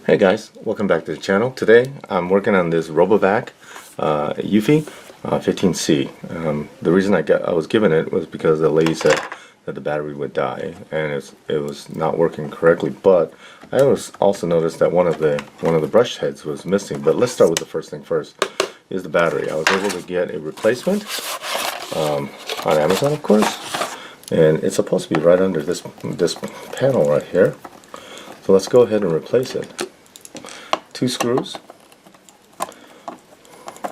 Hey guys, welcome back to the channel. Today I'm working on this RoboVac Eufy 15C. The reason I was given it was because the lady said that the battery would die and it was not working correctly. But I also noticed that one of the brush heads was missing. But let's start with the first thing first. Is the battery. I was able to get a replacement on Amazon, of course, and it's supposed to be right under this panel right here. So let's go ahead and replace it. 2 screws,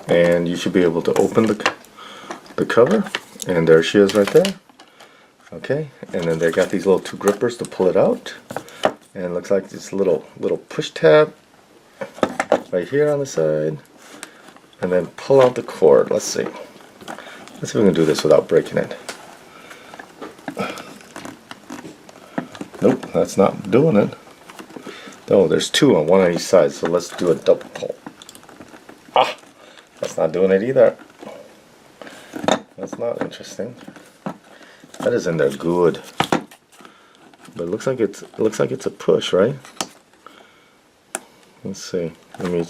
and you should be able to open the cover, and there she is right there. Okay, and then they got these little 2 grippers to pull it out, and it looks like this little push tab right here on the side, and then pull out the cord. Let's see if we can do this without breaking it. Nope, that's not doing it. Oh, there's 2 on one on each side, so let's do a double pull. Ah, that's not doing it either. That's not interesting. That is in there good, but it looks like it's a push, right? Let's see. Let me.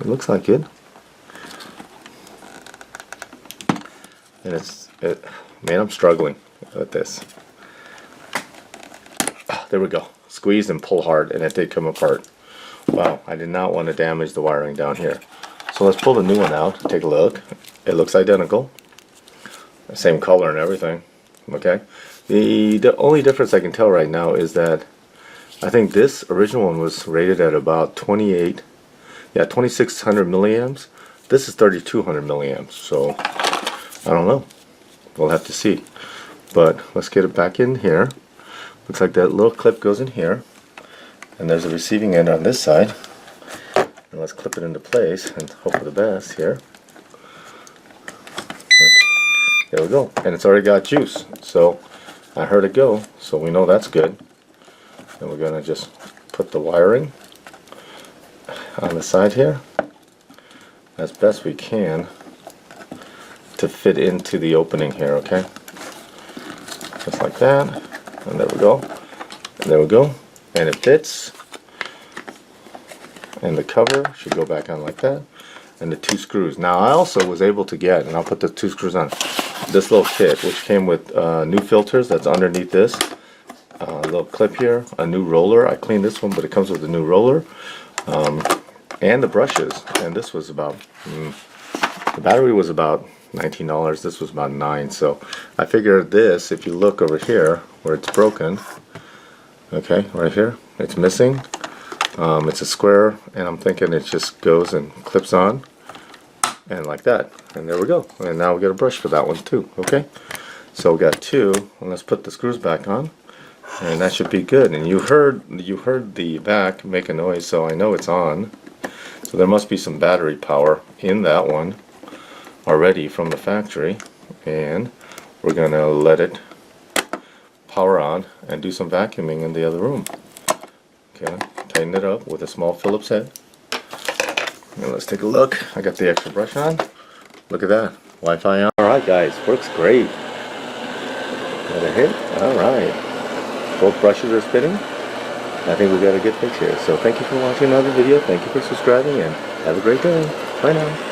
It looks like it, and man, I'm struggling with this. There we go. Squeeze and pull hard, and it did come apart. Wow, I did not want to damage the wiring down here. So let's pull the new one out. Take a look. It looks identical. Same color and everything. Okay. The only difference I can tell right now is that I think this original one was rated at about 2600 milliamps. This is 3200 milliamps. So I don't know. We'll have to see. But let's get it back in here. Looks like that little clip goes in here, and there's a receiving end on this side. And let's clip it into place and hope for the best here. There we go, and it's already got juice. So I heard it go, so we know that's good. And we're gonna just put the wiring on the side here as best we can to fit into the opening here. Okay, just like that. And there we go, and there we go, and it fits, and the cover should go back on like that, and the 2 screws. Now I also was able to get, and I'll put the 2 screws on, this little kit which came with new filters that's underneath this, little clip here, a new roller. I cleaned this one, but it comes with a new roller, and the brushes, and this was about, the battery was about $19, this was about $9. So I figured this, if you look over here where it's broken, okay, right here, it's missing. It's a square, and I'm thinking it just goes and clips on, and like that, and there we go. And now we got a brush for that one too. Okay, so we got 2, and let's put the screws back on, and that should be good. And you heard the back make a noise, so I know it's on. So there must be some battery power in that one already from the factory, and we're gonna let it power on and do some vacuuming in the other room. Okay, tighten it up with a small Phillips head, and let's take a look. I got the extra brush on. Look at that, Wi-Fi on. Alright guys, works great. Got a hit. Alright, both brushes are spinning. I think we got a good fix here. So thank you for watching another video. Thank you for subscribing, and have a great day. Bye now.